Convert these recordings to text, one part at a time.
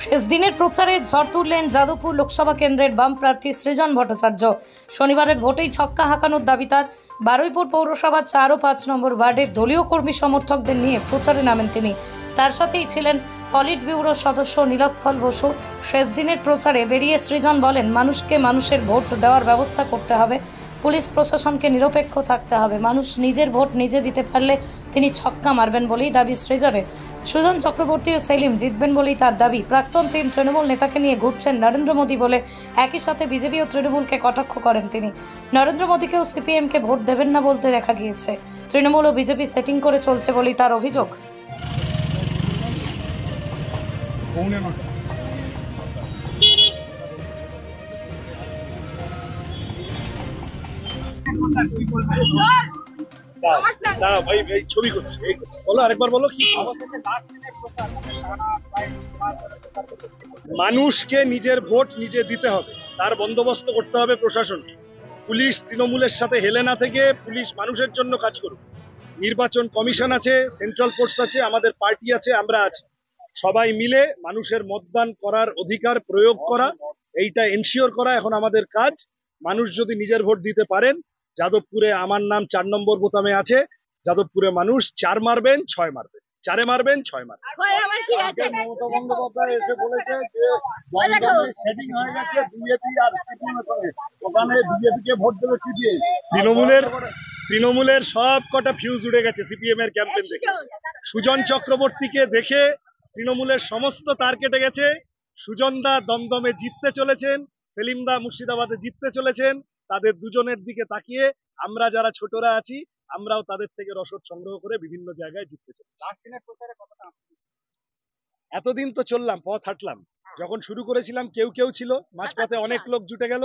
শেষ দিনের প্রচারে ঝড় তুললেন যাদবপুর লোকসভা কেন্দ্রের বাম প্রার্থী সৃজন ভট্টাচার্য। শনিবারের ভোটেই ছক্কা হাঁকানোর দাবি তার। বারুইপুর পৌরসভা 4 ও 5 নম্বর ওয়ার্ডের দলীয় কর্মী সমর্থকদের নিয়ে প্রচারে নামেন তিনি। তার সাথেই ছিলেন পলিট ব্যুরো সদস্য নীলোৎপল বসু। শেষ দিনের প্রচারে বেরিয়ে সৃজন বলেন, মানুষকে মানুষের ভোট দেওয়ার ব্যবস্থা করতে হবে, পুলিশ প্রশাসনকে নিরপেক্ষ থাকতে হবে, মানুষ নিজের ভোট নিজে দিতে পারলে তিনি ছক্কা মারবেন বলেই দাবি সৃজনের। সুজন চক্রবর্তী ও সেলিম জিতবেন বলেই তার দাবি। প্রাক্তন 3 তৃণমূল নেতাকে নিয়ে ঘুরছেন নরেন্দ্র মোদী বলে একই সাথে বিজেপি ও তৃণমূলকে কটাক্ষ করেন তিনি। নরেন্দ্র মোদীকেও সিপিএমকে ভোট দেবেন না বলতে দেখা গিয়েছে। তৃণমূল ও বিজেপি সেটিং করে চলছে বলেই তার অভিযোগ। ছবি করছে বলো, আরেকবার বলো কি? মানুষকে নিজের ভোট নিজে দিতে হবে, তার বন্দোবস্ত করতে হবে প্রশাসনকে। পুলিশ তৃণমূলের সাথে হেলে না থেকে পুলিশ মানুষের জন্য কাজ করুক। নির্বাচন কমিশন আছে, সেন্ট্রাল ফোর্স আছে, আমাদের পার্টি আছে, আমরা আছি। সবাই মিলে মানুষের মতদান করার অধিকার প্রয়োগ করা, এইটা এনশিওর করা এখন আমাদের কাজ। মানুষ যদি নিজের ভোট দিতে পারেন, যাদবপুরে আমার নাম 4 নম্বর বোতামে আছে, যাদবপুরে মানুষ 4 মারবেন 6 মারবেন, 4-এ মারবেন 6 মারবেন। মমতা বন্দ্যোপাধ্যায় এসে বলেছে যে সেটিং হয়ে গেছে বিজেপি আর সিপিএমের সঙ্গে, ওখানে বিজেপিকে ভোট দেবে সিপিএম। তৃণমূলের সব কটা ফিউজ উড়ে গেছে সিপিএম এর ক্যাম্পেইন থেকে। সুজন চক্রবর্তীকে দেখে তৃণমূলের সমস্ত তার কেটে গেছে। সুজনদা দমদমে জিততে চলেছেন, সেলিমদা মুর্শিদাবাদে জিততে চলেছেন। তাদের দুজনের দিকে তাকিয়ে আমরা যারা ছোটরা আছি, আমরাও তাদের থেকে রসদ সংগ্রহ করে বিভিন্ন জায়গায় জিততে চলেছি। এতদিন তো চললাম, পথ হাঁটলাম। যখন শুরু করেছিলাম কেউ কেউ ছিল, মাঝপথে অনেক লোক জুটে গেল,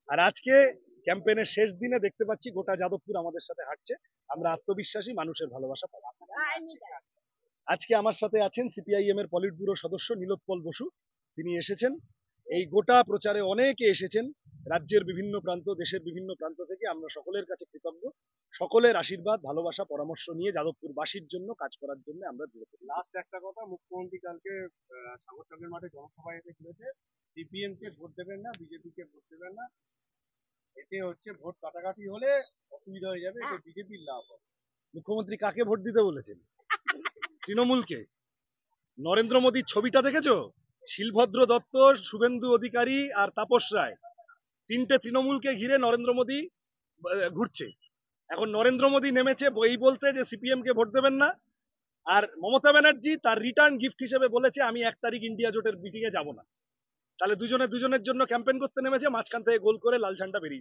আর আজকে ক্যাম্পেইনের শেষ দিনে দেখতে পাচ্ছি গোটা যাদবপুর আমাদের সাথে হাঁটছে। আমরা আত্মবিশ্বাসী, মানুষের ভালোবাসা পাবো। আজকে আমার সাথে আছেন সিপিআইএম এর পলিট ব্যুরো সদস্য নীলোৎপল বসু। তিনি এসেছেন। এই গোটা প্রচারে অনেকে এসেছেন রাজ্যের বিভিন্ন প্রান্ত, দেশের বিভিন্ন প্রান্ত থেকে। আমরা সকলের কাছে কৃতজ্ঞ। সকলের আশীর্বাদ, ভালোবাসা, পরামর্শ নিয়ে যাদবপুরবাসীর জন্য কাজ করার জন্য আমরা দৃঢ়। লাস্ট একটা কথা, মুখ্যমন্ত্রী কালকে সাগরসাগরের মাঠে জনসভায় এসে বলেছে সিপিএম কে ভোট দেবেন না, বিজেপি কে ভোট দেবেন না, এতে হচ্ছে ভোট কাটাকাটি হলে অসুবিধা হয়ে যাবে, এতে বিজেপির লাভ হবে। মুখ্যমন্ত্রী কাকে ভোট দিতে বলেছেন? তৃণমূলকে। নরেন্দ্র মোদীর ছবিটা দেখেছো? শিলভদ্র দত্ত, শুভেন্দু অধিকারী আর তাপস রায়, 3টে তৃণমূলকে ঘিরে নরেন্দ্র মোদী ঘুরছে। এখন নরেন্দ্র মোদী নেমেছে এই বলতে যে সিপিএম কে ভোট দেবেন না, আর মমতা ব্যানার্জি তার রিটার্ন গিফট হিসেবে বলেছে আমি 1 তারিখ ইন্ডিয়া জোটের মিটিং এ যাব না। তাহলে দুজনের জন্য ক্যাম্পেইন করতে নেমেছে, মাঝখান থেকে গোল করে লাল ঝান্ডা বেরিয়ে